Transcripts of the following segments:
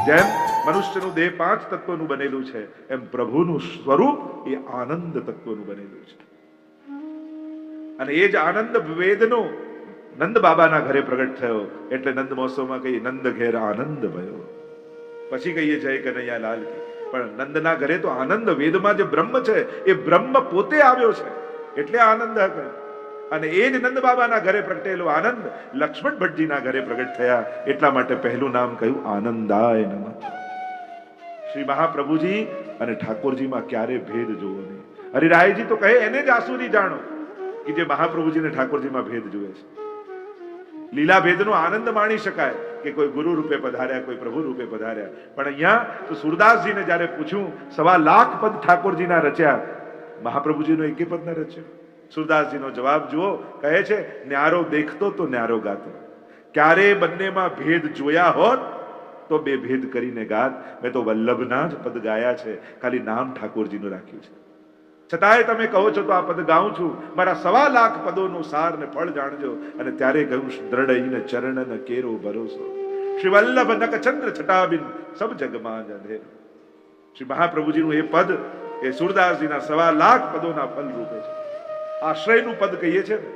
જેમ મનુષ્યનું દેહ 5 તત્વોનું બનેલું છે, એમ પ્રભુનું સ્વરૂપ એ આનંદ તત્વનું બનેલું છે. અને એ જ આનંદ વેદનો નંદ બાબાના ઘરે પ્રગટ થયો, એટલે નંદ મહોત્સવમાં કહીએ નંદ ઘેર આનંદ ભયો, પછી કહીએ જય કનૈયા લાલ કી. પણ નંદના ઘરે તો આનંદ, વેદમાં જે બ્રહ્મ છે એ બ્રહ્મ પોતે આવ્યો છે, એટલે આનંદ કહ્યું. અને એ જ નંદ બાબાના ઘરે પ્રગટેલો આનંદ લક્ષ્મણ ભટ્ટજીના ઘરે પ્રગટ થયા, એટલા માટે પહેલું નામ કહ્યું આનંદાય નમઃ. શ્રી મહાપ્રભુજી અને ઠાકોરજીમાં ક્યારે ભેદ જોવો નહીં. હરિરાયજી તો કહે એને જ આસુરી જાણો, કે જે મહાપ્રભુજીને ઠાકોરજીમાં ભેદ જુએ છે. લીલા ભેદનો આનંદ માણી શકાય કે કોઈ ગુરુ રૂપે પધાર્યા, કોઈ પ્રભુ રૂપે પધાર્યા. પણ અહીંયા તો સુરદાસજીને જયારે પૂછ્યું, 1.25 લાખ પદ ઠાકોરજીના રચ્યા, મહાપ્રભુજીનો એકે પદ ન રચ્યો. સુરદાસજીનો જવાબ જુઓ, કહે છે ન્યારો દેખતો તો ન્યારો ગાતો. ક્યારે બંનેમાં ભેદ જોયા હોત તો બે ભેદ કરીને ગાત. મેં તો વલ્લભના જ પદ ગાયા છે, ખાલી નામ ઠાકોરજીનું રાખ્યું છે. છતાંય તમે કહો છો તો આ પદ ગાઉં છું. મારા 1.25 લાખ પદોનું સાર ને ફળ જાણજો. અને ત્યારે કહ્યું દ્રઢઈને ચરણ ન કેરો ભરોસો, શ્રી વલ્લભ નક ચંદ્ર છટાબિન સબ જગમાં અંધેરો. શ્રી મહાપ્રભુજીનું એ પદ એ સુરદાસજીના 1.25 લાખ પદોના ફલ રૂપે છે. આશ્રયનું પદ કહીએ છીએ ને,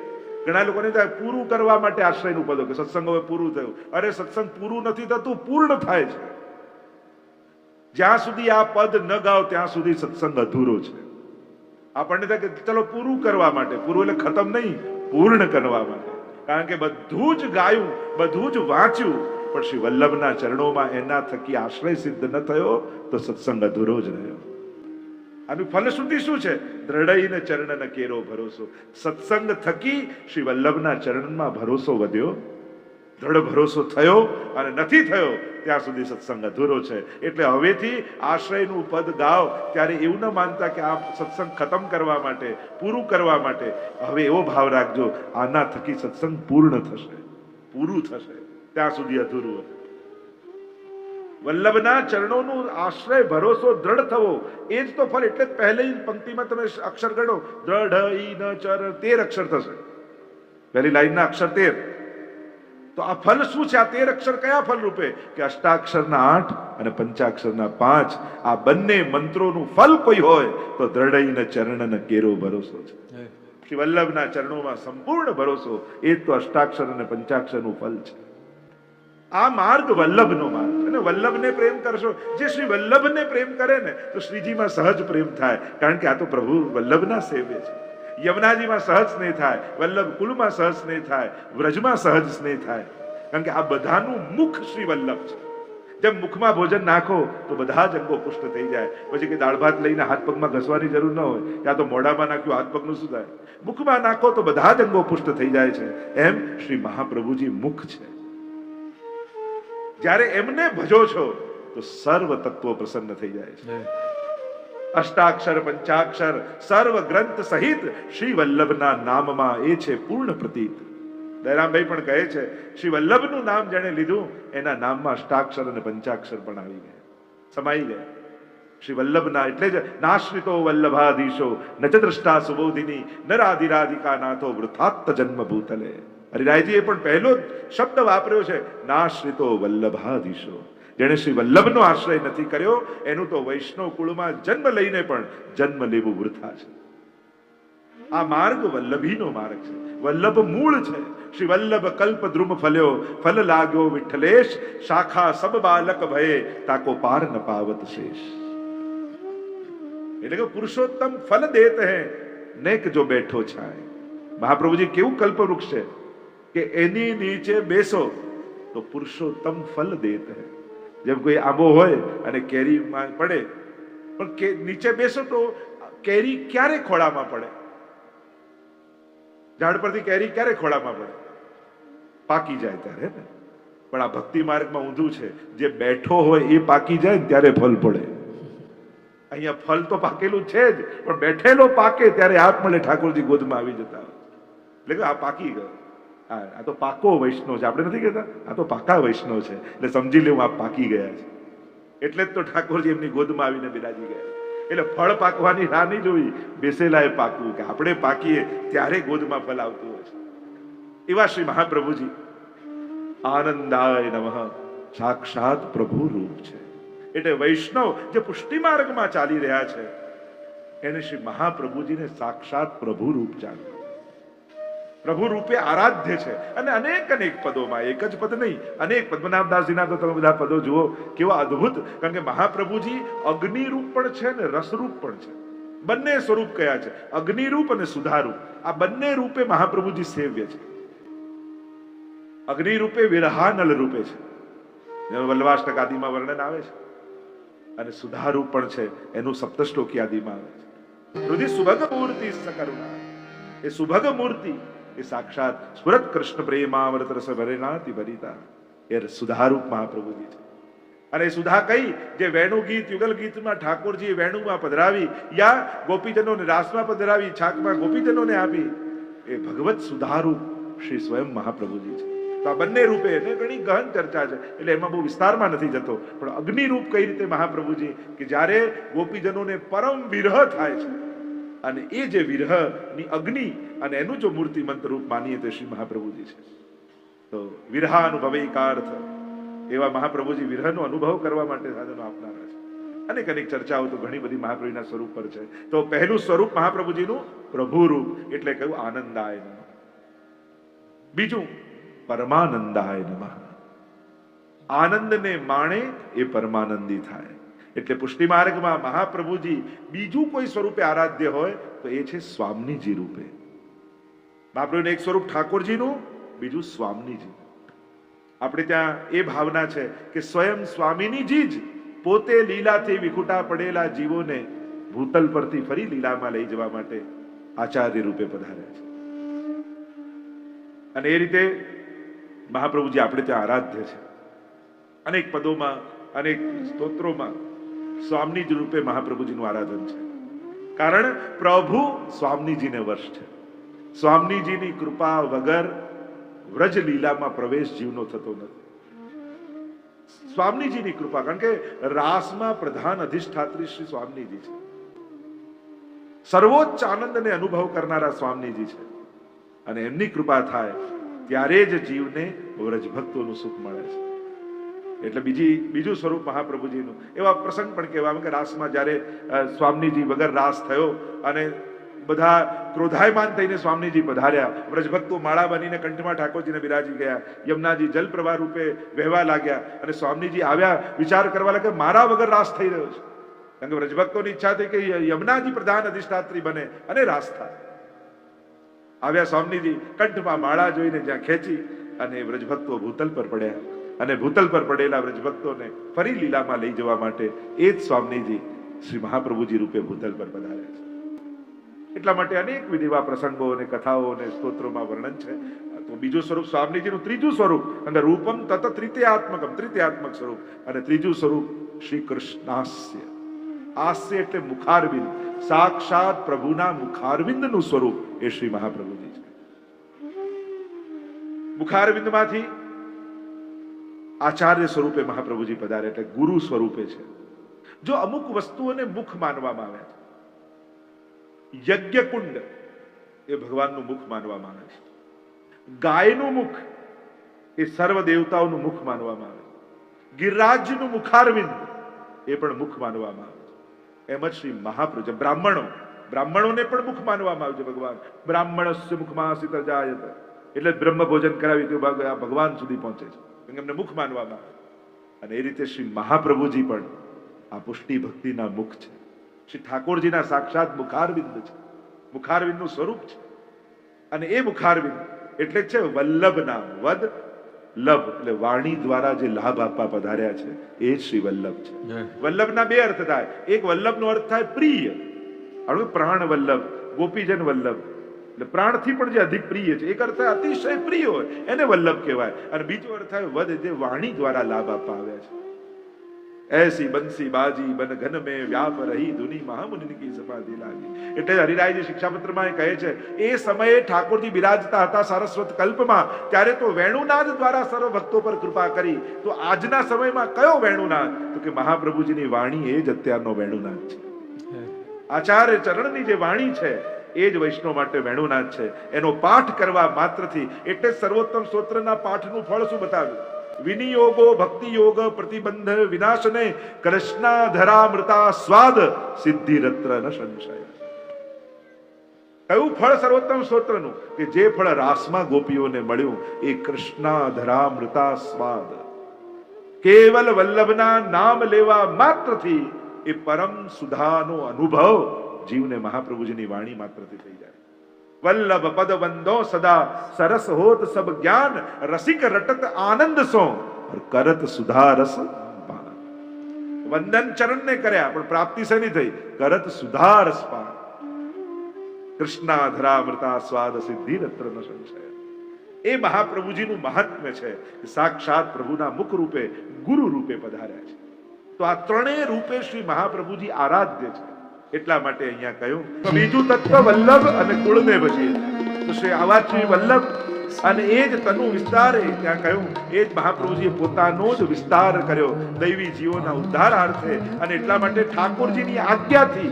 ઘણા લોકોને થાય પૂરું કરવા માટે આશ્રયનું પદ, કે સત્સંગ હવે પૂરું થયું. અરે સત્સંગ પૂરું નથી થતું, પૂર્ણ થાય છે. જ્યાં સુધી આ પદ ન ગાઓ ત્યાં સુધી સત્સંગ અધૂરો છે. આપણને થાય કે ચલો પૂરું કરવા માટે, પૂરું એટલે ખતમ નહીં, પૂર્ણ કરવા માટે. કારણ કે બધું જ ગાયું, બધું જ વાંચ્યું, પણ શ્રી વલ્લભના ચરણોમાં એના થકી આશ્રય સિદ્ધ ન થયો તો સત્સંગ અધૂરો જ રહ્યો. આનું ફલશ્રુતિ શું છે? દ્રઢઈને ચરણ ન કેરો ભરોસો. સત્સંગ થકી શ્રી વલ્લભના ચરણમાં ભરોસો વધ્યો, દ્રઢ ભરોસો થયો, અને નથી થયો ત્યાં સુધી સત્સંગ અધૂરો છે. એટલે હવેથી આશ્રયનું પદ ગાઓ ત્યારે એવું ન માનતા કે આ સત્સંગ ખતમ કરવા માટે, પૂરું કરવા માટે. હવે એવો ભાવ રાખજો, આના થકી સત્સંગ પૂર્ણ થશે, પૂરું થશે, ત્યાં સુધી અધૂરું હતું. વલ્લભના ચરણોનું આશ્રય ભરોસો દ્રઢ થવો, એ જ તો ફળ. એટલે જ પહેલી પંક્તિમાં તમે અક્ષર ગણો, દ્રઢ ઈ ન ચર, 13 અક્ષર થશે. પહેલી લાઈનના અક્ષર 13. તો આ ફલ શું છે? આ 13 અક્ષર કયા ફલ રૂપે? કે અષ્ટાક્ષરના 8 અને પંચાક્ષરના 5. આ બંને મંત્રોનું ફલ કોઈ હોય તો દ્રઢઈને ચરણ ન કેરો ભરોસો છે. શ્રી વલ્લભના ચરણોમાં સંપૂર્ણ ભરોસો, એ જ તો અષ્ટાક્ષર અને પંચાક્ષરનું ફલ છે. આ માર્ગ વલ્લભનો માર્ગ છે. અને વલ્લભને પ્રેમ કરશો, જે શ્રી વલ્લભને પ્રેમ કરે ને તો શ્રીજીમાં સહજ પ્રેમ થાય. કારણ કે આ તો પ્રભુ વલ્લભના સેવ્ય છે. યમુનાજીમાં સહજ સ્નેહ થાય, વલ્લભ કુલમાં સહજ સ્નેહ થાય, વ્રજમાં સહજ સ્નેહ થાય. કારણ કે આ બધાનું મુખ શ્રી વલ્લભ છે. જેમ મુખમાં ભોજન નાખો તો બધા જ અંગો પુષ્ટ થઈ જાય. પછી કે દાળ ભાત લઈને હાથ પગમાં ઘસવાની જરૂર ન હોય, ત્યાં તો મોઢામાં નાખ્યું, હાથ પગનું શું થાય? મુખમાં નાખો તો બધા જ અંગો પુષ્ટ થઈ જાય છે. એમ શ્રી મહાપ્રભુજી મુખ છે. જ્યારે એમને ભજો છો તો સર્વ તત્વો પ્રસન્ન થઈ જાય છે. અષ્ટાક્ષર પંચાક્ષર સર્વ ગ્રંથ સહિત શ્રી વલ્લભના નામમાં એ છે પૂર્ણ પ્રતીત. દયરામભાઈ પણ કહે છે, શ્રી વલ્લભનું નામ જેણે લીધું એના નામમાં અષ્ટાક્ષર અને પંચાક્ષર પણ આવી ગયા, સમાઈ ગયા. શ્રી વલ્લભના એટલે જ નાશ્રિતો વલ્લભાધીશો નચ દ્રષ્ટા સુબોધિની નરાધિરાધિકા નાથો વૃથાત્ત જન્મ ભૂતલે. હરિરાયજીએ પણ પહેલો શબ્દ વાપર્યો છે, નાશ્રિતો વલ્લભાધીશો. જેણે શ્રી વલ્લભનો આશ્રય નથી કર્યો એનું તો વૈષ્ણવ કુળમાં જન્મ લઈને પણ જન્મ લેવું વૃથા છે. આ માર્ગ વલ્લભીનો માર્ગ છે, વલ્લભ મૂળ છે. શ્રી વલ્લભ કલ્પ દ્રુમ ફલ્યો, ફલ લાગ્યો વિઠ્ઠલેશ, શાખા સબ બાલક ભયે, તાકો પાર ન પાવત શેષ. એટલે કે પુરુષોત્તમ ફલ દેતે હૈ નેક જો બેઠો છાય. મહાપ્રભુજી કેવું કલ્પ વૃક્ષ છે કે એની નીચે બેસો તો પુરુષોત્તમ ફલ દેતે હૈ. જેમ કોઈ આંબો હોય અને કેરી પડે, પણ નીચે બેસો તો કેરી ક્યારે ખોળામાં પડે? ઝાડ પરથી કેરી ક્યારે ખોળામાં પડે? પાકી જાય ત્યારે ને. પણ આ ભક્તિ માર્ગમાં ઊંધું છે, જે બેઠો હોય એ પાકી જાય ત્યારે ફલ પડે. અહીંયા ફલ તો પાકેલું છે જ, પણ બેઠેલો પાકે ત્યારે આપમેળે ઠાકોરજી ગોદમાં આવી જતા હોય. એટલે કે આ પાકી ગયો, આ તો પાકો વૈષ્ણવ છે. આપણે નથી કહેતા આ તો પાકા વૈષ્ણવ છે, એટલે સમજી લેવું આ પાકી ગયા છે. એટલે જ તો ઠાકોરજી એમની ગોદમાં આવીને બિરાજી ગયા. એટલે ફળ પાકવાની રાહ નહીં જોઈ, બેસેલા એ પાકવું, કે આપણે પાકીએ ત્યારે ગોદમાં ફળ આવતું હોય છે. એવા શ્રી મહાપ્રભુજી આનંદાય નમઃ. સાક્ષાત પ્રભુ રૂપ છે. એટલે વૈષ્ણવ જે પુષ્ટિ માર્ગમાં ચાલી રહ્યા છે એને શ્રી મહાપ્રભુજીને સાક્ષાત પ્રભુ રૂપ જાણ્યું. પ્રભુ રૂપે આરાધ્ય છે. અને અનેક અનેક પદોમાં, એક જ પદ નહીં, અનેક પદ્મનાભદાસજીના તો તમે બધા પદો જુઓ કેવા અદ્ભુત. કારણ કે મહાપ્રભુજી અગ્નિ રૂપ પણ છે ને રસરૂપ પણ છે. બંને સ્વરૂપ કયા છે, અગ્નિ રૂપ અને સુધારૂપ. આ બંને રૂપે મહાપ્રભુજી સેવ્ય છે. અગ્નિ રૂપે વિરહાનલ રૂપે છે, જેનું વલ્લભાષ્ટક આદિમાં વર્ણન આવે છે. અને સુધારૂપ પણ છે, એનું સપ્તશ્લોકી આદિમાં આવે છે. હૃદય સુભગ મૂર્તિ સકરુણા, એ સુભગ મૂર્તિ એ સાક્ષાત સ્ફુરત કૃષ્ણ પ્રેમાવૃત રસ ભરેનાતિ ભરિતા, એ સુધારૂપ મહાપ્રભુજી છે. અને સુધા કઈ જે વેણુ ગીત યુગલ ગીતમાં ઠાકોરજી વેણુમાં પધરાવી, યા ગોપીજનોને રાસમાં પધરાવી, છાકમાં ગોપીજનોને આપી, એ ભગવત સુધારૂપ શ્રી સ્વયં મહાપ્રભુજી છે. તો આ બંને રૂપે એને ઘણી ગહન ચર્ચા છે, એટલે એમાં બહુ વિસ્તારમાં નથી જતો. પણ અગ્નિ રૂપ કઈ રીતે મહાપ્રભુજી કે જ્યારે ગોપીજનોને પરમ વિરહ થાય છે, અને એ જે વિરહની અગ્નિ અને એનું જો મૂર્તિમંત રૂપ માનીએ તો શ્રી મહાપ્રભુજી છે. તો વિરહાનુભવૈકાર્થ એવા મહાપ્રભુજી વિરહનો અનુભવ કરવા માટે સાધનો આપનારા છે. અનેક અનેક ચર્ચાઓ તો ઘણી બધી મહાપ્રભુના સ્વરૂપ પર છે. તો પહેલું સ્વરૂપ મહાપ્રભુજીનું પ્રભુ રૂપ, એટલે કહ્યું આનંદાય નમઃ. બીજું પરમાનંદાય નમઃ. આનંદને માણે એ પરમાનંદી થાય. એટલે પુષ્ટિ માર્ગમાં મહાપ્રભુજી બીજું કોઈ સ્વરૂપે આરાધ્ય હોય તો એ છે સ્વામીજી રૂપે. મહાપ્રભુનું એક સ્વરૂપ ઠાકોરજીનું, બીજું સ્વામીજી. આપણે ત્યાં એ ભાવના છે કે સ્વયં સ્વામિનીજી જ પોતે લીલાથી વિખુટા પડેલા જીવોને ભૂતલ પરથી ફરી લીલામાં લઈ જવા માટે આચાર્ય રૂપે પધાર્યા છે. અને એ રીતે મહાપ્રભુજી આપણે ત્યાં આરાધ્ય છે. અનેક પદોમાં, અનેક સ્તોત્રોમાં સ્વામીજી રૂપે મહાપ્રભુજીનું આરાધન છે. કારણ પ્રભુ સ્વામીજીને વશ છે. સ્વામીજીની કૃપા વગર વ્રજ લીલામાં પ્રવેશ જીવનો થતો નથી. સ્વામીજીની કૃપા, કારણ કે રાસમાં પ્રધાન અધિષ્ઠાત્રી શ્રી સ્વામીજી છે. સર્વોચ્ચ આનંદને અનુભવ કરનારા સ્વામીજી છે. અને એમની કૃપા થાય ત્યારે જ જીવને વ્રજ ભક્તોનું સુખ મળે છે. એટલે બીજું સ્વરૂપ મહાપ્રભુજીનું એવા પ્રસંગ પણ કહેવામાં કે રાસમાં જ્યારે સ્વામીજી વગર રાસ થયો અને બધા ક્રોધાયમાન થઈને સ્વામીજી પધાર્યા, વ્રજભક્તો માળા બનીને કંઠમાં ઠાકોરજીને બિરાજી ગયા, યમુનાજી જલ પ્રવાહ રૂપે વહેવા લાગ્યા, અને સ્વામીજી આવ્યા, વિચાર કરવા લાગ્યા મારા વગર રાસ થઈ રહ્યો છે. કારણ કે વ્રજભક્તોની ઈચ્છા થઈ કે યમુનાજી પ્રધાન અધિષ્ઠાત્રી બને અને રાસ થાય. આવ્યા સ્વામીજી, કંઠમાં માળા જોઈને જ્યાં ખેંચી અને વ્રજભક્તો ભૂતલ પર પડ્યા, અને ભૂતલ પર પડેલા વ્રજભક્તોને ફરી લીલામાં લઈ જવા માટે એ જ સ્વામીજી શ્રી મહાપ્રભુજી રૂપે ભૂતલ પર પધાર્યા છે. એટલા માટે અનેક વિધિવા પ્રસંગો અને કથાઓ અને સ્તોત્રોમાં વર્ણન છે. તો બીજું સ્વરૂપ સ્વામીજીનું, ત્રીજું સ્વરૂપ અને રૂપમ તત તૃતીયાત્મકમ, તૃતીયાત્મક સ્વરૂપ, અને ત્રીજું સ્વરૂપ શ્રી કૃષ્ણાસ્ય. આસ્ય એટલે મુખારવિંદ, સાક્ષાત પ્રભુના મુખારવિંદનું સ્વરૂપ એ શ્રી મહાપ્રભુજી છે. મુખારવિંદમાંથી આચાર્ય સ્વરૂપે મહાપ્રભુજી પધારે, એટલે ગુરુ સ્વરૂપે છે. જો અમુક વસ્તુઓને મુખ માનવામાં આવે છે, યજ્ઞકુંડ એ ભગવાનનું મુખ માનવામાં આવે છે, ગાયનું મુખ એ સર્વ દેવતાઓનું મુખ માનવામાં આવે છે, ગિરિરાજનું મુખારવિંદ એ પણ મુખ માનવામાં આવે છે. એમ જ શ્રી મહાપ્રભુ બ્રાહ્મણોને પણ મુખ માનવામાં આવે છે. ભગવાન બ્રાહ્મણસ્ય મુખમાસિત જાયત, એટલે બ્રહ્મ ભોજન કરાવી તો ભગવાન સુધી પહોંચે છે, એમને મુખ માનવામાં આવે. અને એ રીતે શ્રી મહાપ્રભુજી પણ આ પુષ્ટિ ભક્તિના મુખ છે. શ્રી ઠાકોરજીના સાક્ષાત મુખારવિંદ છે, મુખારવિંદનું સ્વરૂપ છે. અને એ મુખારવિંદ એટલે છે વલ્લભ નામ. વદ લભ એટલે વાણી દ્વારા જે લાભ આપવા પધાર્યા છે એ જ શ્રી વલ્લભ છે. વલ્લભના બે અર્થ થાય. એક વલ્લભનો અર્થ થાય પ્રિય, પ્રાણ વલ્લભ, ગોપીજન વલ્લભ, એટલે પ્રાણથી પણ જે અધિક પ્રિય છે. એક અર્થ અતિશય પ્રિય હોય એને વલ્લભ કહેવાય. અને બીજો અર્થ થાય વદ, જે વાણી દ્વારા લાભ આપવા આવ્યા છે. ऐसी बंसी बाजी बन घन में व्याप रही धुनी महामुनि की समाधि लागी. એટલે હરિરાયજી શિક્ષાપત્રમાં કહે છે એ સમયે ઠાકોરજી બિરાજતા હતા સારસ્વત કલ્પમાં, ત્યારે તો વેણુનાદ દ્વારા સર્વ ભક્તો પર કૃપા કરી. તો આજના સમયમાં કયો વેણુનાદ? તો કે મહાપ્રભુજીની વાણી એ જ અત્યારનો વેણુનાદ છે. આચાર્ય ચરણની જે વાણી છે એ જ વૈષ્ણવ માટે વેણુનાદ છે. એનો પાઠ કરવા માત્રથી, એટલે સર્વોત્તમ સ્તોત્રના પાઠનું ફળ શું બતાવ્યું? વિનિયોગો ભક્તિ યોગ પ્રતિબંધ વિનાશને કૃષ્ણાધરામૃતા સ્વાદ સિદ્ધિ રત્ર ન સંશય. કયું ફળ સર્વોત્તમ સ્તોત્રનું? કે જે ફળ રાસમાં ગોપીઓને મળ્યું એ કૃષ્ણાધરામૃતા સ્વાદ. કેવલ વલ્લભના નામ લેવા માત્રથી એ પરમ સુધાનો અનુભવ જીવને મહાપ્રભુજીની વાણી માત્રથી થઈ જાય. વલ્લભ પદ વંદો સદા સરસ હોત સબ જ્ઞાન રસિક રટત આનંદ સો કરત સુધા રસ પાન. વંદન ચરણ ને કર્યા પણ પ્રાપ્તિ શેની થઈ? કરત સુધા રસ પાન. કૃષ્ણાધરામૃતા સ્વાદ સિદ્ધિ રત્ર ન સંશય. એ મહાપ્રભુજીનું મહાત્મ્ય છે કે સાક્ષાત પ્રભુના મુખ રૂપે ગુરુ રૂપે પધાર્યા છે. તો આ ત્રણેય રૂપે શ્રી મહાપ્રભુજી આરાધ્ય છે. એટલા માટે અહીંયા કહ્યું બીજું તત્વ વલ્લભ અને કુળને ભજીએ. તો શ્રી આવા શ્રી વલ્લભ અને એ જ તનુ વિસ્તાર ત્યાં કહ્યું એ જ મહાપ્રભુજીએ પોતાનો જ વિસ્તાર કર્યો દૈવી જીવોના ઉદ્ધારાર્થે. અને એટલા માટે ઠાકોરજીની આજ્ઞાથી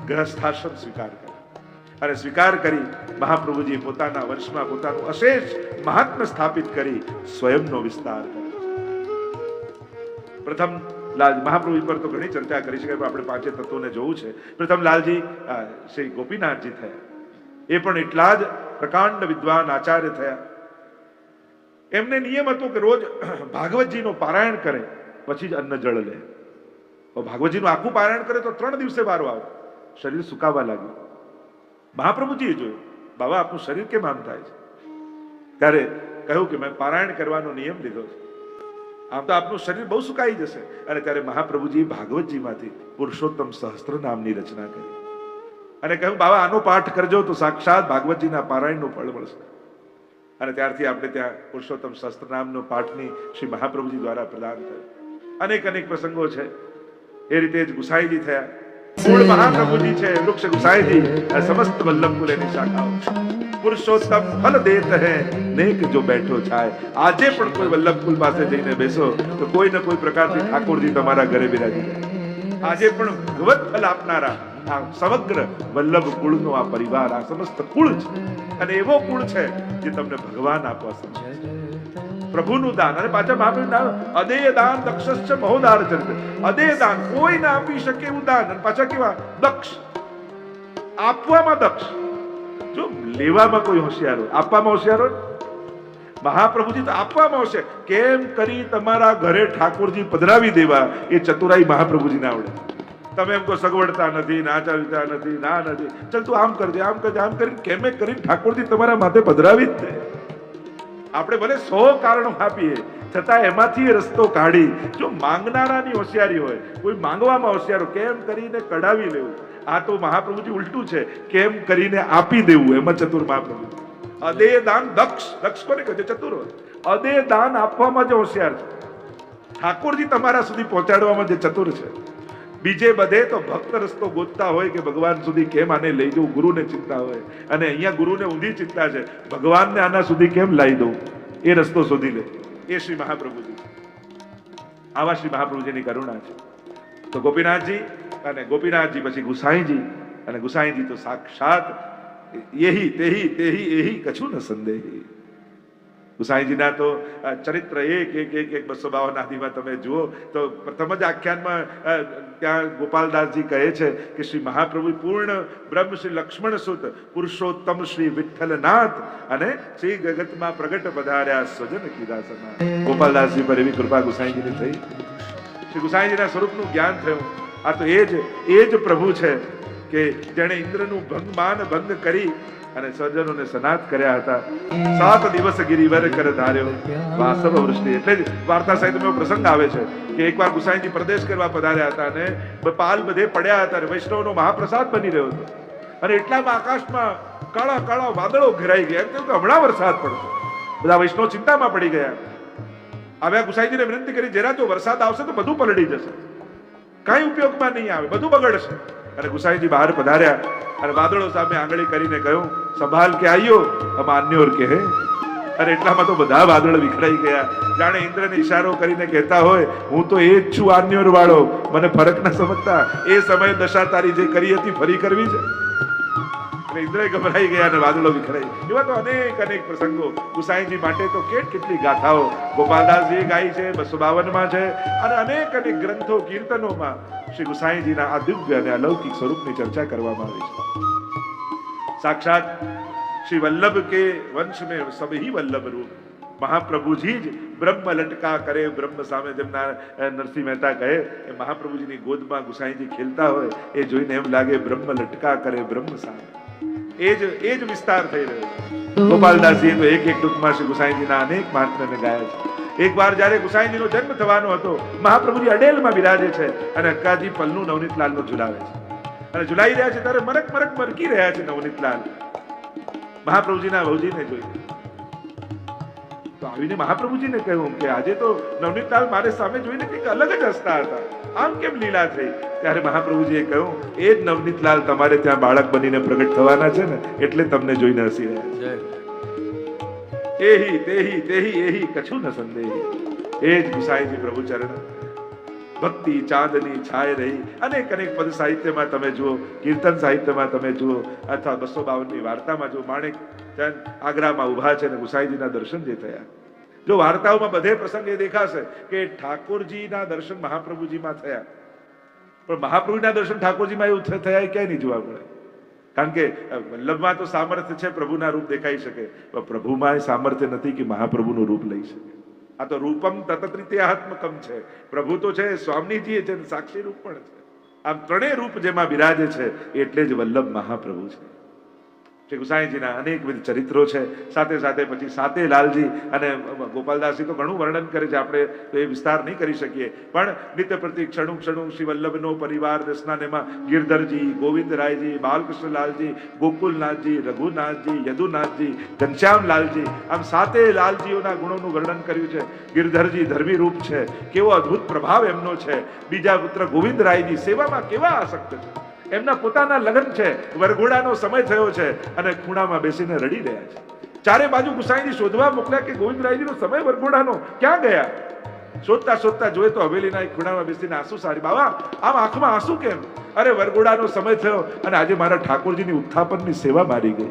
ગ્રહસ્થાશ્રમ સ્વીકાર કર્યો અને સ્વીકાર કરી મહાપ્રભુજી પોતાના વંશમાં પોતાનું અશેષ મહાત્મ્ય સ્થાપિત કરી સ્વયંનો વિસ્તાર કર્યો. પ્રથમ લાલ મહાપ્રભુ પર તો ઘણી ચર્ચા કરી છે, આપણે પાંચે તત્વોને જોવું છે. પ્રથમ લાલજી શ્રી ગોપીનાથજી થયા. એ પણ એટલા જ પ્રકાંડ વિદ્વાન આચાર્ય થયા. એમને નિયમ હતો કે રોજ ભાગવતજીનો પારાયણ કરે પછી જ અન્ન જળ લે. ભાગવતજીનું આખું પારાયણ કરે તો 3 દિવસે વારો આવે. શરીર સુકાવા લાગ્યું. મહાપ્રભુજીએ જોયું બાબા આપનું શરીર કેમ આમ થાય છે? ત્યારે કહ્યું કે મેં પારાયણ કરવાનો નિયમ લીધો છે, આમ તો આપનું શરીર બહુ સુકાઈ જશે. અને ત્યારે મહાપ્રભુજી ભાગવતજીમાંથી પુરુષોત્તમ સહસ્ત્ર નામની રચના કરી અને કહ્યું બાબા આનો પાઠ કરજો તો સાક્ષાત ભાગવતજીના પારાયણનું ફળ મળશે. અને ત્યારથી આપણે ત્યાં પુરુષોત્તમ સહસ્ત્ર નામનો પાઠની શ્રી મહાપ્રભુજી દ્વારા પ્રદાન થયો. અનેક અનેક પ્રસંગો છે. એ રીતે જ ગુસાઈજી થયા. મૂળ મહાપ્રભુજી છે વૃક્ષ ગુસાઈજી. સમસ્ત વલ્લભ કુલેની શાખાઓ. પુરુષોત્તમ ફલ દેત હૈ નેક જો બેઠો છાય. આજે પણ કોઈ વલ્લભ કુલ પાસે જઈને બેસો તો કોઈ ને કોઈ પ્રકારથી ઠાકોરજી તમારા ઘરે બિરાજી જાય. આજે પણ ભગવત ફલ આપનારા આ સમગ્ર વલ્લભ કુળનો આ પરિવાર, આ સમસ્ત કુળ છે. અને એવો કુળ છે જે તમને ભગવાન આપવા સમજે છે. પ્રભુનું દાન. અને પાછા મહાપ્રભુ અદેય દાન દક્ષશ્ચ મહોદાર ચરિત. અદેય દાન કોઈ ના આપી શકે એવું દાન. અને પાછા કેવા દક્ષ, આપવામાં દક્ષ. જો લેવામાં કોઈ હોશિયાર હોય, આપવામાં હોશિયાર હોય. મહાપ્રભુજી તો આપવામાં હોશિયાર. કેમ કરી તમારા ઘરે ઠાકોરજી પધરાવી દેવા એ ચતુરાઈ મહાપ્રભુજીને આવડે. તમે એમ કહો સગવડતા નથી, નાચાવિતા નથી, ના નથી, ચાલ તું આમ કરજે, આમ કરજે, આમ કરીને કેમે કરીને ઠાકોરજી તમારા માથે પધરાવી જ દે. આપણે ભલે 100 કારણો આપીએ છતાં એમાંથી રસ્તો કાઢી. જો માંગનારાની હોશિયારી હોય, કોઈ માંગવામાં હોશિયાર કેમ કરીને કઢાવી લેવું. આ તો મહાપ્રભુજી ઉલટું છે, કેમ કરીને આપી દેવું. એમાં ચતુર મહાપ્રભુ. અદેય દાન દક્ષ. દક્ષ કોને કહે છે? ચતુર. અદેય દાન આપવામાં જ હોશિયાર છે. ઠાકોરજી તમારા સુધી પહોંચાડવામાં જે ચતુર છે. બીજે બધે તો ભક્ત રસ્તો ગોતતા હોય કે ભગવાન સુધી કેમ આને લઈ જવું, ગુરુને ચિંતા હોય. અને અહીંયા ગુરુને ઊંધી ચિંતા છે, ભગવાનને આના સુધી કેમ લાવી દઉં. એ રસ્તો શોધી લે. એ શ્રી મહાપ્રભુજી. આવા શ્રી મહાપ્રભુજીની કરુણા છે. તો ગોપીનાથજી અને ગોપીનાથજી પછી ગુસાઈજી. અને ગુસાઈજી તો સાક્ષાત યહી તેહી તેહી એહી કછું ન સંદેહી. ગુસાઈજીના તો ચરિત્ર એક 252 આદિમાં તમે જુઓ તો પ્રથમ જ આખ્યાનમાં ત્યાં ગોપાલદાસજી કહે છે કે શ્રી મહાપ્રભુ પૂર્ણ બ્રહ્મ શ્રી લક્ષ્મણ સુત પુરુષોત્તમ શ્રી વિઠ્ઠલનાથ અને શ્રી જગતમાં પ્રગટ પધાર્યા સ્વજન કીધા સના. ગોપાલદાસજી પર એવી કૃપા ગુસાઈજીની થઈ. શ્રી ગુસાઈજીના સ્વરૂપનું જ્ઞાન થયું. આ તો એ જ પ્રભુ છે કે જેણે ઇન્દ્રનું ભંગ કરી અને સજ્જનોને સનાત કર્યા હતા. 7 દિવસ ગિરિવર કર ધાર્યો વાસવ વૃષ્ટિ. એટલે જ વાર્તા સાહિત્યમાં પ્રસંગ આવે છે કે એકવાર ગુસાઈજી પ્રદેશ કરવા પધાર્યા હતા અને પાલ બધે પડ્યા હતા અને વૈષ્ણવનો મહાપ્રસાદ બની રહ્યો હતો. અને એટલામાં આકાશમાં કાળા કાળા વાદળો ઘેરાઈ ગયા. એમ કે હમણાં વરસાદ પડશે. બધા વૈષ્ણવ ચિંતામાં પડી ગયા. આવ્યા ગુસાઈજીને વિનંતી કરી જરા જો વરસાદ આવશે તો બધું પલળી જશે, કઈ ઉપયોગમાં નહીં આવે, બધું બગડશે. અને ગુસાઈજી બહાર પધાર્યા અને વાદળો સામે આંગળી કરીને કહ્યું સંભાલ કે આયો હમ આન્યોર કે હે. અને એટલામાં તો બધા વાદળ વિખરાઈ ગયા. જાણે ઇન્દ્રને ઈશારો કરીને કહેતા હોય હું તો એ જ છું આન્યોર વાળો, મને ફરક ના સમજતા. એ સમયે દશા તારી જે કરી હતી ફરી કરવી છે. અને ઇન્દ્રય ગભરાઈ ગયા અને વાદળો વિખરાઈ. એવા તો અનેક અનેક પ્રસંગો ગુસાઈજી માટે તો કેટલી ગાથાઓ ગોપાલદાસજીએ ગાઈ છે, 252 છે, અને અનેક અનેક ગ્રંથો કીર્તનોમાં શ્રી ગુસાઈજીના આ દિવ્ય અને અલૌકિક સ્વરૂપની ચર્ચા કરવામાં આવી છે. સાક્ષાત श्री वल्लभ के वंश में सभी वल्लभ रूप महाप्रभुजी જ બ્રહ્મ લટકા કરે. બ્રહ્મ સામે જેમના નરસિંહ મહેતા કહે એ મહાપ્રભુજીની ગોદમાં ગુસાઈજી ખેલતા હોય એ જોઈને એમ લાગે બ્રહ્મ લટકા કરે બ્રહ્મ સામે. એ જ વિસ્તાર થઈ રહ્યો છે. ગોપાલદાસજીએ તો એક ટૂંકમાં શ્રી ગુસાઈજીના અનેક મહાત્મ્યને ગાયા છે. એક વાર જયારે ગુસાઈજીનો જન્મ થવાનો હતો, મહાપ્રભુજી અડેલમાં બિરાજે છે અને અક્કાજી પલ્લુ નવનીતલાલનો ઝુલાવે છે અને ઝુલાઈ રહ્યા છે ત્યારે મરક મરક મરકી રહ્યા છે નવનીતલાલ મહાપ્રભુજીના ભવજીને જોઈને. તો આવીને મહાપ્રભુજીને કહ્યું કે આજે તો નવનીતલાલ મારે સામે જોઈને કંઈક અલગ જ હસતા હતા, આમ કેમ લીલા થઈ? ત્યારે મહાપ્રભુજીએ કહ્યું એ જ નવનીતલાલ તમારે ત્યાં બાળક બનીને પ્રગટ થવાના છે ને, એટલે તમને જોઈને હસી રહ્યા છે. એહી તેહી તેહી એહી કછું ન સંદેહી. એ જ ગુસાઈજી પ્રભુ ચરણ ભક્તિ ચાંદની છાય રહી. અનેક અનેક પદ સાહિત્યમાં તમે જુઓ, કીર્તન સાહિત્યમાં તમે જુઓ, અથવા 252 વાર્તામાં જુઓ, માણેક ચંદ આગ્રામાં ઉભા છે અને ગુસાઈજીના દર્શન જે થયા. જો વાર્તાઓમાં બધે પ્રસંગ એ દેખાશે કે ઠાકોરજીના દર્શન મહાપ્રભુજીમાં થયા, પણ મહાપ્રભુના દર્શન ઠાકોરજીમાં એવું થયા એ ક્યાંય નહીં જોવા મળે. કારણ કે વલ્લભમાં તો સામર્થ્ય છે, પ્રભુના રૂપ દેખાઈ શકે, પણ પ્રભુમાં સામર્થ્ય નથી કે મહાપ્રભુનું રૂપ લઈ શકે. આ તો રૂપમ તતત્રિત્યાત્મકમ છે. પ્રભુ તો છે, સ્વામીજી છે, સાક્ષી રૂપ પણ છે. આમ ત્રણેય રૂપ જેમાં બિરાજે છે એટલે જ વલ્લભ મહાપ્રભુ છે. શ્રી ગુસાઈજીના અનેકવિધ ચરિત્રો છે. સાથે સાથે પછી સાતે લાલજી અને ગોપાલદાસજી તો ઘણું વર્ણન કરે છે, આપણે તો એ વિસ્તાર નહીં કરી શકીએ. પણ નિત્ય પ્રતિ ક્ષણું ક્ષણું શ્રી વલ્લભનો પરિવાર દર્શનાનેમાં ગિરધરજી, ગોવિંદરાયજી, બાલકૃષ્ણલાલજી, ગોકુલનાથજી, રઘુનાથજી, યદુનાથજી, ઘનશ્યામલાલજી, આમ સાતે લાલજીઓના ગુણોનું વર્ણન કર્યું છે. ગિરધરજી ધર્મી રૂપ છે, કેવો અદ્ભુત પ્રભાવ એમનો છે. બીજા પુત્ર ગોવિંદરાયજી સેવામાં કેવા આસક્ત છે. એમના પોતાના લગ્ન છે, વરઘોડાનો સમય થયો છે અને ખૂણામાં બેસીને રડી રહ્યા છે. ચારે બાજુ ગુસાઈજી શોધવા મોકલ્યા કે ગોવિંદરાયજીનો સમય વરઘોડાનો ક્યાં ગયા? શોધતા શોધતા જોયે તો હવેલીના એક ખૂણામાં બેસીને આંસુ સારી. બાબા આમ આંખમાં આંસુ કેમ? અરે વરઘોડાનો સમય થયો અને આજે મારા ઠાકોરજીની ઉત્થાપનની સેવા મારી ગઈ.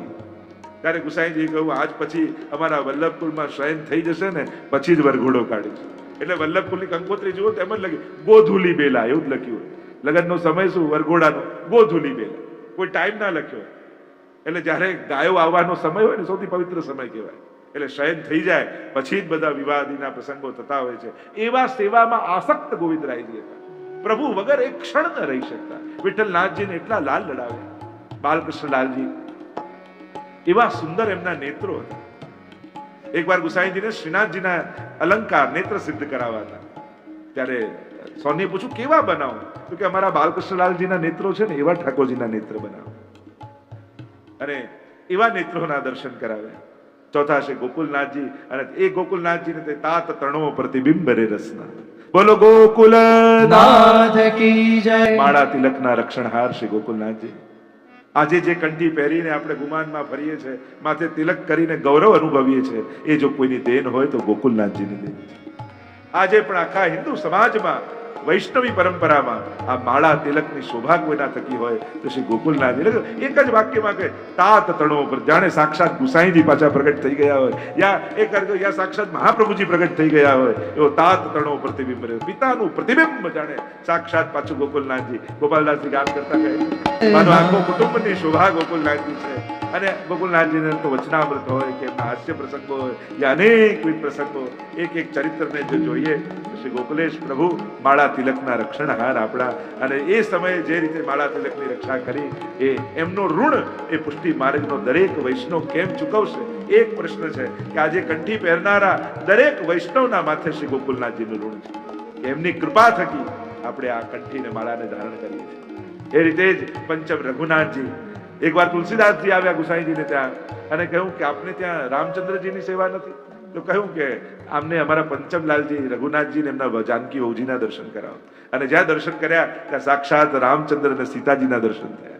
ત્યારે ગુસાઈજીએ કહ્યું આજ પછી અમારા વલ્લભકુળમાં શયન થઈ જશે ને પછી જ વરઘોડો કાઢીશું. એટલે વલ્લભકુળની કંકોત્રી જુઓ તેમ જ લખ્યું ગોધુલી બેલા, એવું જ લખ્યું. લગ્નનો સમય શું? વરઘોડાનો ગોધુલી બેલા, કોઈ ટાઈમ ના લખ્યો. એટલે જયારે ગાયો આવવાનો સમય હોય ને સૌથી પવિત્ર સમય કહેવાય. એટલે શયન થઈ જાય પછી જ બધા વિવાદીના પ્રસંગો થતા હોય છે. એવા સેવામાં આસક્ત ગોવિંદરાયજી હતા. પ્રભુ વગર એક ક્ષણ ન રહી શકતા. વિઠ્ઠલનાથજીને એટલા લાલ લડાવ્યા. બાલકૃષ્ણલાલજી એવા સુંદર એમના નેત્રો હતા. એકવાર ગુસાઈજીને શ્રીનાથજીના અલંકાર નેત્ર સિદ્ધ કરાવવા હતા. ત્યારે સોનીએ પૂછ્યું કેવા બનાવો? તો કે અમારા બાલકૃષ્ણલાલજીના નેત્રો છે ને એવા ઠાકોરજીના નેત્ર બનાવો. અને એવા નેત્રોના દર્શન કરાવ્યા. ચોથા છે ગોકુલનાથજી, અને એ ગોકુલનાથજીને તે તાત તણો પ્રતિબિંબ રે રસના. બોલો ગોકુલનાથ કી જય. માળા તિલકના રક્ષણહાર શ્રી ગોકુલનાથજી. આજે જે કંઠી પહેરીને આપણે ગુમાનમાં ફરીએ છીએ, માથે તિલક કરીને ગૌરવ અનુભવીએ છીએ, એ જો કોઈની દેન હોય તો ગોકુલનાથજીની દેન. આજે પણ આખા હિન્દુ સમાજમાં વૈષ્ણવી પરંપરામાં આ માળા તિલકની શોભા કોઈના થકી હોય તો શ્રી ગોકુલનાથજી એક જ વાક્યમાં કહે તાત તણો પર, જાણે સાક્ષાત ગુસાઈજી પાછા પ્રગટ થઈ ગયા હોય, યા સાક્ષાત મહાપ્રભુજી પ્રગટ થઈ ગયા હોય એવો તાત તણો પ્રતિબિંબ રહ્યો. પિતાનું પ્રતિબિંબ જાણે સાક્ષાત પાછું ગોકુલનાથજી. ગોપાલદાસજી ગાન કરતા કહે માનો આખો કુટુંબની શોભા ગોકુલનાથજી છે. અને ગોકુલનાથજીને તો વચનામૃત હોય કે હાસ્ય પ્રસંગો હોય યા અનેકવિધ પ્રસંગો, એક એક ચરિત્રને જો જોઈએ તો શ્રી ગોકુલેશ પ્રભુ માળા તિલકના રક્ષણહાર આપણા. અને એ સમયે જે રીતે માળા તિલકની રક્ષા કરી એ એમનો ઋણ એ પુષ્ટિ માર્ગનો દરેક વૈષ્ણવ કેમ ચૂકવશે? એક પ્રશ્ન છે કે આજે કંઠી પહેરનારા દરેક વૈષ્ણવના માથે શ્રી ગોકુલનાથજીનું ઋણ છે. એમની કૃપા થકી આપણે આ કંઠીને માળાને ધારણ કરીએ છીએ. એ રીતે જ પંચમ રઘુનાથજી. એકવાર તુલસીદાસજી આવ્યા ગુસાઈજીને ત્યાં અને કહ્યું કે આપને ત્યાં રામચંદ્રજીની સેવા નથી? તો કહ્યું કે આમને અમારા પંચમલાલજી રઘુનાથજીને એમના જાનકી વહુજીના દર્શન કરાવો. અને જ્યાં દર્શન કર્યા ત્યાં સાક્ષાત રામચંદ્ર અને સીતાજીના દર્શન થયા.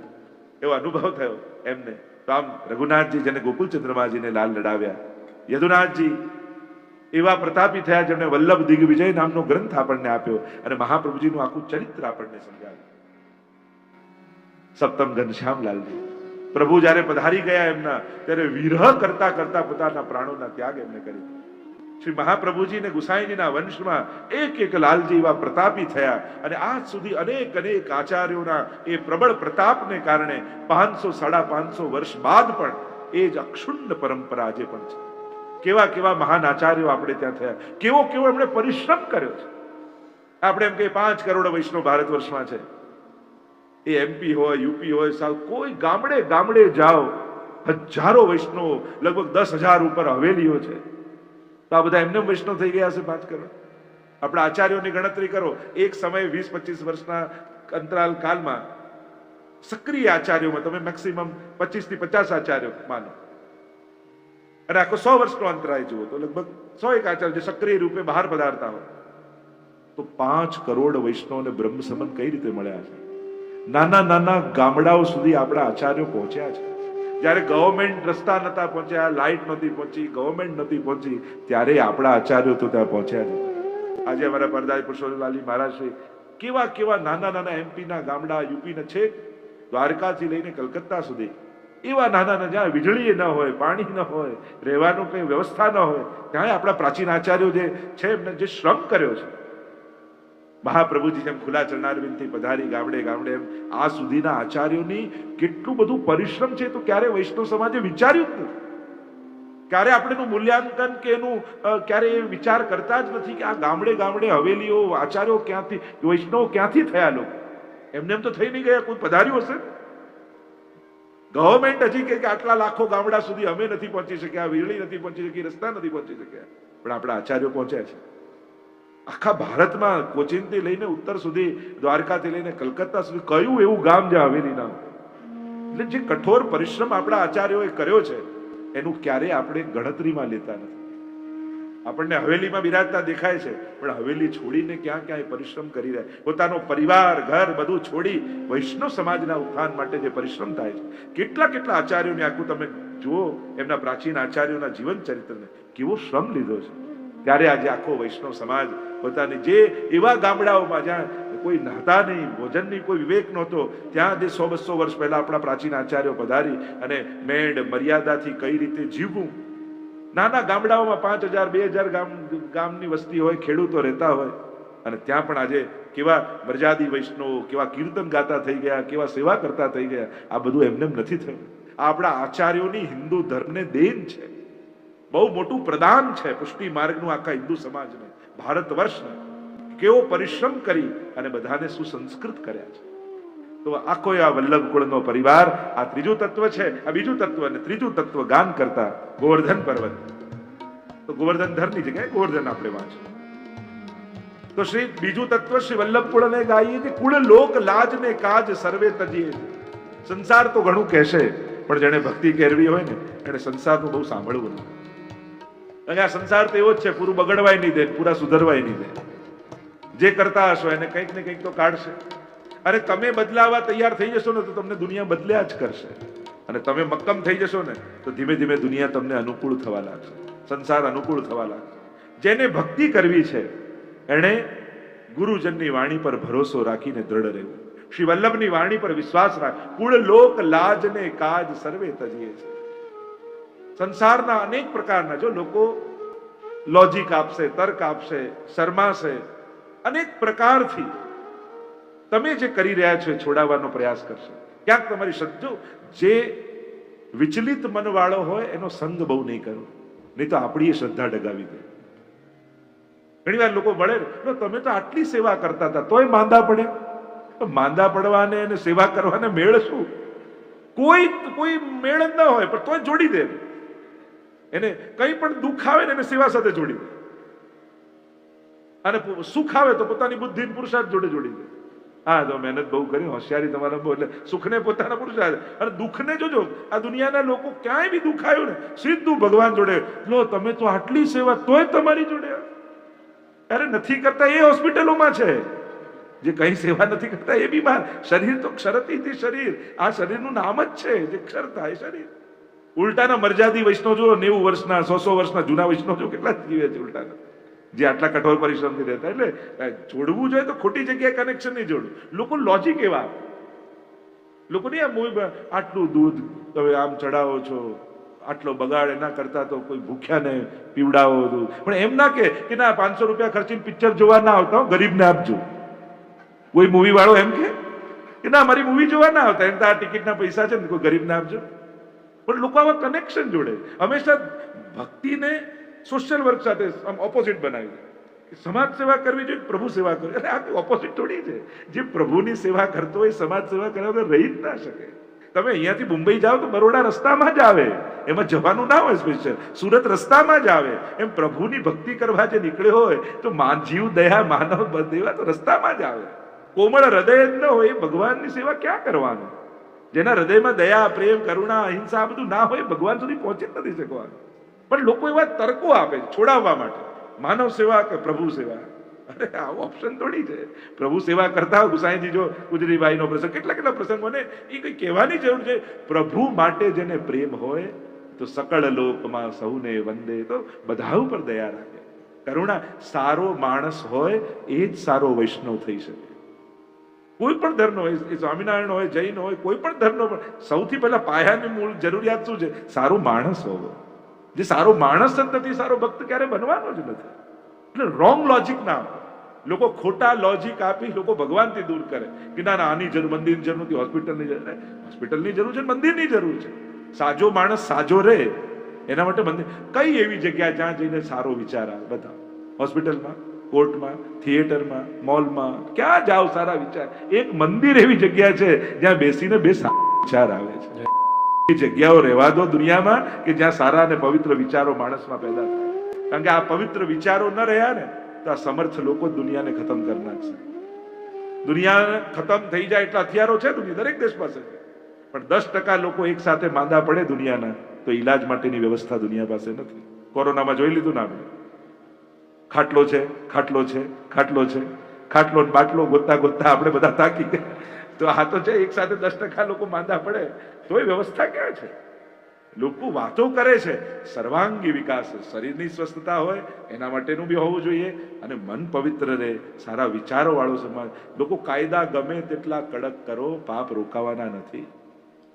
એવો અનુભવ થયો એમને. તો આમ રઘુનાથજી જેને ગોકુલચંદ્રમાજીને લાલ લડાવ્યા, યદુનાથજી એવા પ્રતાપી થયા જેમણે વલ્લભ દિગ્વિજય નામનો ગ્રંથ આપણને આપ્યો અને મહાપ્રભુજીનું આખું ચરિત્ર આપણને સમજાવ્યું. સપ્તમ ઘનશ્યામલાલજી પ્રભુ જ્યારે પધારી ગયા એમના, ત્યારે વિરહ કરતા કરતા પોતાના પ્રાણોના ત્યાગ એમને કરી. શ્રી મહાપ્રભુજી ને ગુસાઈજીના વંશમાં એક એક લાલજી એવા પ્રતાપી થયા, અને આજ સુધી અનેક અનેક આચાર્યોના એ પ્રબળ પ્રતાપને કારણે 500 550 વર્ષ બાદ પણ એ જ અક્ષુણ્ણ પરંપરા આજે પણ છે. કેવા કેવા મહાન આચાર્યો આપણે ત્યાં થયા, કેવો કેવો એમણે પરિશ્રમ કર્યો છે. આપણે એમ કે 5 કરોડ વૈષ્ણવ ભારત વર્ષમાં છે, એ એમપી હોય, યુપી હોય, સાઉથ, કોઈ ગામડે ગામડે જાઓ, હજારો વૈષ્ણવો, લગભગ 10,000 ઉપર હવેલીઓ છે. તો આ બધા એમને વૈષ્ણવ થઈ ગયા છે 5 કરોડ. આપણા આચાર્યોની ગણતરી કરો, એક સમયે 20-25 વર્ષના અંતરાલ કાલમાં સક્રિય આચાર્યોમાં તમે મેક્સિમમ 25 થી 50 આચાર્યો માનો, અને આખો 100 વર્ષનો અંતરાય જુઓ તો લગભગ 101 આચાર્ય જે સક્રિય રૂપે બહાર પધારતા હોય. તો 5 કરોડ વૈષ્ણવને બ્રહ્મ સંબંધ કઈ રીતે મળ્યા છે? નાના નાના ગામડાઓ સુધી આપણા આચાર્યો પહોંચ્યા છે. જ્યારે ગવર્મેન્ટ રસ્તા નતા પહોંચ્યા, લાઇટ નહોતી પહોંચી, ગવર્મેન્ટ નહોતી પહોંચી, ત્યારે આપણા આચાર્યો તો ત્યાં પહોંચ્યા છે. આજે અમારા પરદાઈ પુરુષોત્તમલાલજી મહારાજ શ્રી કેવા કેવા નાના નાના એમપીના ગામડા, યુપીના છેક દ્વારકાથી લઈને કલકત્તા સુધી, એવા નાના નાના જ્યાં વીજળી ન હોય, પાણી ન હોય, રહેવાનું કઈ વ્યવસ્થા ન હોય, ત્યાં આપણા પ્રાચીન આચાર્યો જે છે એમને જે શ્રમ કર્યો છે. મહાપ્રભુજી જેમ ખુલ્લા ચરણારવિંદથી પધારી ગામડે ગામડે, એમ આ સુધીના આચાર્યોની કેટલું બધું પરિશ્રમ છે, તો ક્યારે વૈષ્ણવ સમાજે વિચાર્યું જ નથી. ક્યારે આપણે એનું મૂલ્યાંકન કે એનું ક્યારે એ વિચાર કરતા જ નથી કે આ ગામડે ગામડે હવેલીઓ, આચાર્યો ક્યાંથી, વૈષ્ણવ ક્યાંથી થયા લોકો? એમને એમ તો થઈ નહીં ગયા, કોઈ પધાર્યું હશે. ગવર્મેન્ટ હજી કે આટલા લાખો ગામડા સુધી અમે નથી પહોંચી શક્યા, વીજળી નથી પહોંચી શકી, રસ્તા નથી પહોંચી શક્યા, પણ આપણા આચાર્યો પહોંચ્યા છે. આખા ભારતમાં કોચીનથી લઈને ઉત્તર સુધી, દ્વારકાથી લઈને કલકત્તા સુધી, કયું એવું ગામ જ્યાં હવેલી ના હોય? એટલે જે કઠોર પરિશ્રમ આપણા આચાર્યોએ કર્યો છે એનું ક્યારેય આપણે ગણતરીમાં લેતા નથી. આપણને હવેલીમાં બિરાજતા દેખાય છે, પણ હવેલી છોડીને ક્યાં ક્યાંય પરિશ્રમ કરી રહ્યા, પોતાનો પરિવાર, ઘર બધું છોડી વૈષ્ણવ સમાજના ઉત્થાન માટે જે પરિશ્રમ થાય છે. કેટલા કેટલા આચાર્યોને આખું તમે જુઓ, એમના પ્રાચીન આચાર્યોના જીવન ચરિત્રને, કેવો શ્રમ લીધો છે. ત્યારે આજે આખો વૈષ્ણવ સમાજ પોતાની જે એવા ગામડાઓમાં જ્યાં કોઈ નહાતા નહીં, ભોજનની કોઈ વિવેક નહોતો, ત્યાં જે 100-200 વર્ષ પહેલા આપણા પ્રાચીન આચાર્યો પધારી અને મેડ મર્યાદાથી કઈ રીતે જીવવું. નાના ગામડાઓમાં 5,000-2,000 ગામની વસ્તી હોય, ખેડૂતો રહેતા હોય, અને ત્યાં પણ આજે કેવા મર્યાદી વૈષ્ણવો, કેવા કીર્તન ગાતા થઈ ગયા, કેવા સેવા કરતા થઈ ગયા. આ બધું એમને નથી થયું. આ આપણા આચાર્યોની હિન્દુ ધર્મને દેન છે, બહુ મોટું પ્રદાન છે પુષ્ટિ માર્ગનું આખા હિન્દુ સમાજને, ભારત વર્ષને. કેવો પરિશ્રમ કરી અને બધાને સુસંસ્કૃત કર્યા છે. તો આખો આ વલ્લભ કુળનો પરિવાર, આ ત્રીજું તત્વ છે. આ બીજું તત્વ અને ત્રીજું તત્વ ગાન કરતા ગોવર્ધન પર્વત. તો ગોવર્ધન ધરની જગ્યાએ ગોવર્ધન આપણે વાંચીએ તો શ્રી બીજું તત્વ શ્રી વલ્લભ કુળને ગાઈએ છે. કુળ લોક લાજ ને કાજ સર્વે તજીએ. સંસાર તો ઘણું કહેશે, પણ જેને ભક્તિ કરવી હોય ને એને સંસારનું બહુ સાંભળવું નથી. અને આ સંસાર તો એવો જ છે, પૂરું બગડવાય નહીં દે, પૂરા સુધરવાય નહીં દે. જે કરતા હશો એને કંઈક ને કંઈક તો કાઢશે. અને તમે બદલાવા તૈયાર થઈ જશો ને તો તમને દુનિયા બદલ્યા જ કરશે. અને તમે મક્કમ થઈ જશો ને તો ધીમે ધીમે દુનિયા તમને અનુકૂળ થવા લાગશે, સંસાર અનુકૂળ થવા લાગશે. જેને ભક્તિ કરવી છે એણે ગુરુજનની વાણી પર ભરોસો રાખીને દ્રઢ રહેવું, શ્રી વલ્લભની વાણી પર વિશ્વાસ રાખ. કુળ લોક લાજ ને કાજ સર્વે તજીએ છે. સંસારના અનેક પ્રકારના જો લોકો લોજિક આપશે, તર્ક આપશે, શરમાશે, અનેક પ્રકારથી તમે જે કરી રહ્યા છો એ છોડાવવાનો પ્રયાસ કરશે. ક્યાંક તમારી સજ્જો જે વિચલિત મન વાળો હોય એનો સંગ બહુ નહીં કરો, નહીં તો આપણી એ શ્રદ્ધા ડગાવી દે. ઘણી વાર લોકો મળે, તમે તો આટલી સેવા કરતા હતા તોય માંદા પડે. માંદા પડવાને અને સેવા કરવાને મેળ શું? કોઈ મેળ જ ન હોય, પણ તોય જોડી દે. એને કંઈ પણ દુઃખ આવે ને એને સેવા સાથે જોડી દે, અને સુખ આવે તો પોતાની બુદ્ધિ પુરુષાર્થ જોડે જોડી દે. હા, તો મહેનત બહુ કરી, હોશિયારી તમારા બહુ, એટલે સુખને પોતાના પુરુષાર્થ, અને દુઃખને જોજો. આ દુનિયાના લોકો ક્યાંય બી દુઃખ આવ્યું ને સીધું ભગવાન જોડે, લો તમે તો આટલી સેવા તોય તમારી જોડે. અરે નથી કરતા એ હોસ્પિટલોમાં છે, જે કઈ સેવા નથી કરતા એ બીમાર. શરીર તો ક્ષરતી શરીર, આ શરીરનું નામ જ છે જે ક્ષરતા એ શરીર. ઉલટાના મર્યાદી વૈષ્ણવ જો 90 વર્ષના 100 વર્ષના જૂના વૈષ્ણવ જો કેટલા જીવે છે ઉલટાના, જે આટલા કઠોર પરિશ્રમથી રહેતા. એટલે જોડવું જોઈએ તો ખોટી જગ્યાએ કનેક્શન નહીં જોડવું. લોકો લોજિક એવા લોકો નહીં આ મૂવી આટલું દૂધ તમે આમ ચડાવો છો, આટલો બગાડ, એના કરતા તો કોઈ ભૂખ્યાને પીવડાવો દૂધ. પણ એમ ના કે ના 500 રૂપિયા ખર્ચીને પિક્ચર જોવા ના આવતા હો, ગરીબને આપજો. કોઈ મૂવી વાળો એમ કે ના મારી મૂવી જોવા ના આવતા, એમ તો આ ટિકિટના પૈસા છે ને કોઈ ગરીબને આપજો. પણ લોકો આવા કનેક્શન જોડે. હંમેશા ભક્તિને સોશિયલ વર્ક સાથે આમ ઓપોઝિટ બનાવી દે. સમાજ સેવા કરવી જોઈએ, પ્રભુ સેવા કરવી. અરે આ ઓપોઝિટ થોડી છે. જે પ્રભુની સેવા કરતો હોય સમાજ સેવા કર્યા વગર રહી જ ના શકે. તમે અહીંયાથી મુંબઈ જાઓ તો બરોડા રસ્તામાં જ આવે, એમાં જવાનું ના હોય સ્પેશિયલ. સુરત રસ્તામાં જ આવે. એમ પ્રભુની ભક્તિ કરવા જે નીકળ્યો હોય તો જીવ દયા માનવ દેવા તો રસ્તામાં જ આવે. કોમળ હૃદય જ ન હોય ભગવાનની સેવા ક્યાં કરવાનું? જેના હૃદયમાં દયા, પ્રેમ, કરુણા, અહિંસા આ બધું ના હોય ભગવાન સુધી પહોંચી જ નથી શકવાનું. પણ લોકો એવા તર્કો આપે છોડાવવા માટે, માનવ સેવા કે પ્રભુ સેવા. અરે આવો ઓપ્શન થોડી છે. પ્રભુ સેવા કરતા હોય ગુસાઈજી જો ગુજરીબાઈનો પ્રસંગ, કેટલા પ્રસંગો ને એ કઈ કહેવાની જરૂર છે. પ્રભુ માટે જેને પ્રેમ હોય તો સકળ લોકમાં સૌને વંદે, તો બધા ઉપર દયા રાખે, કરુણા. સારો માણસ હોય એ જ સારો વૈષ્ણવ થઈ શકે. કોઈ પણ ધર્મનો હોય, એ સ્વામિનારાયણ હોય, જૈન હોય, કોઈ પણ ધર્મનો, પણ સૌથી પહેલા પાયાની મૂળ જરૂરિયાત શું છે? સારો માણસ હોવો. જે સારો માણસ જ નથી, સારો ભક્ત ક્યારે બનવાનો જ નથી. એટલે રોંગ લોજિક ના આપો. લોકો ખોટા લોજિક આપી લોકો ભગવાનથી દૂર કરે કે ના આની જરૂર, મંદિરની જરૂર નથી, હોસ્પિટલની જરૂર. હોસ્પિટલની જરૂર છે, મંદિરની જરૂર છે. સાજો માણસ સાજો રહે એના માટે મંદિર. કઈ એવી જગ્યા જ્યાં જઈને સારો વિચાર આવે? બધા હોસ્પિટલમાં, કોર્ટમાં, થિયેટરમાં, મોલમાં, ક્યાં જાઓ સારા વિચાર? એક મંદિર એવી જગ્યા છે જ્યાં બેસીને બે સારા વિચાર આવે છે. એ જગ્યાઓ રહેવા દો દુનિયામાં કે જ્યાં સારા અને પવિત્ર વિચારો માણસમાં પેદા થાય. કારણ કે આ પવિત્ર વિચારો ન રહ્યા ને તો આ સમર્થ લોકો દુનિયાને ખતમ કરી નાખશે. દુનિયા ખતમ થઈ જાય એટલા હથિયારો છે દુનિયા, દરેક દેશ પાસે છે. પણ 10% લોકો એક સાથે માંદા પડે દુનિયાના તો ઈલાજ માટેની વ્યવસ્થા દુનિયા પાસે નથી. કોરોનામાં જોઈ લીધું ને આપણે, ખાટલો છે, ખાટલો છે, ખાટલો છે, ખાટલો બાટલો ગોતતા ગોતતા આપણે બધા થાકી ગયા. તો આ તો છે, એક સાથે 10% લોકો માંદા પડે તોય વ્યવસ્થા ક્યાં છે? લોકો વાતો કરે છે, સર્વાંગી વિકાસ, શરીરની સ્વસ્થતા હોય એના માટેનું બી હોવું જોઈએ, અને મન પવિત્ર રહે, સારા વિચારો વાળો સમાજ. લોકો કાયદા ગમે તેટલા કડક કરો, પાપ રોકાવાના નથી.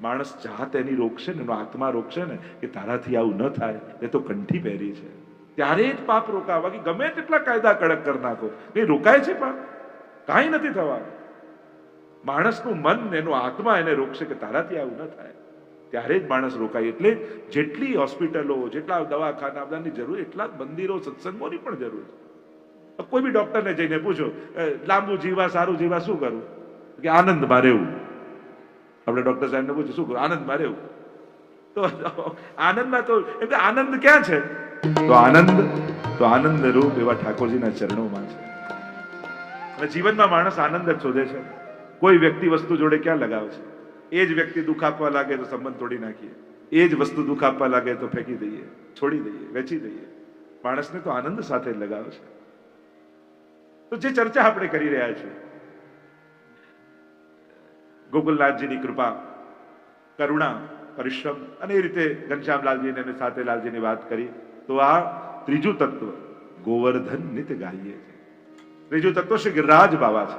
માણસ જાત એની રોકશે ને, એનો આત્મા રોકશે ને કે તારાથી આવું ન થાય, એ તો કંઠી પહેરી છે, ત્યારે જ પાપ રોકાવા. બાકી ગમે તેટલા કાયદા કડક કરી નાખો, કઈ રોકાય છે પાપ? કાંઈ નથી થવાનું. માણસનું મન, એનો આત્મા એને રોકશે કે તારાથી આવું ન થાય, ત્યારે જ માણસ રોકાય. એટલે જેટલી હોસ્પિટલો, જેટલા દવાખાના બધાની જરૂર, એટલા જ મંદિરો, સત્સંગોની પણ જરૂર છે. કોઈ બી ડોક્ટરને જઈને પૂછો લાંબુ જીવા, સારું જીવા, શું કરવું? કે આનંદમાં રહેવું. આપણે ડોક્ટર સાહેબને પૂછ્યું શું કરવું? આનંદમાં રહેવું. તો આનંદમાં તો એમ કે આનંદ ક્યાં છે? તો આનંદ રૂપ એવા ઠાકોરજીના ચરણોમાં છે. અને જીવનમાં માણસ આનંદ જ શોધે છે. કોઈ વ્યક્તિ વસ્તુ જોડે ક્યાં લગાવે છે? એ જ વ્યક્તિ દુઃખ આપવા લાગે તો સંબંધ તોડી નાખીએ, એ જ વસ્તુ દુઃખ આપવા લાગે તો ફેંકી દઈએ, છોડી દઈએ, વેચી દઈએ. માણસને તો આનંદ સાથે લગાવે છે. તો જે ચર્ચા આપણે કરી રહ્યા છીએ, ગોકુલનાથજીની કૃપા, કરુણા, પરિશ્રમ, અને એ રીતે ઘનશ્યામલાલજીને અને સાથેલાલજીની વાત કરી. તો આ ત્રીજું તત્વ ગોવર્ધન નિત ગાઈએ છે. ત્રીજું તત્વ શ્રી ગિરિરાજ બાબા છે.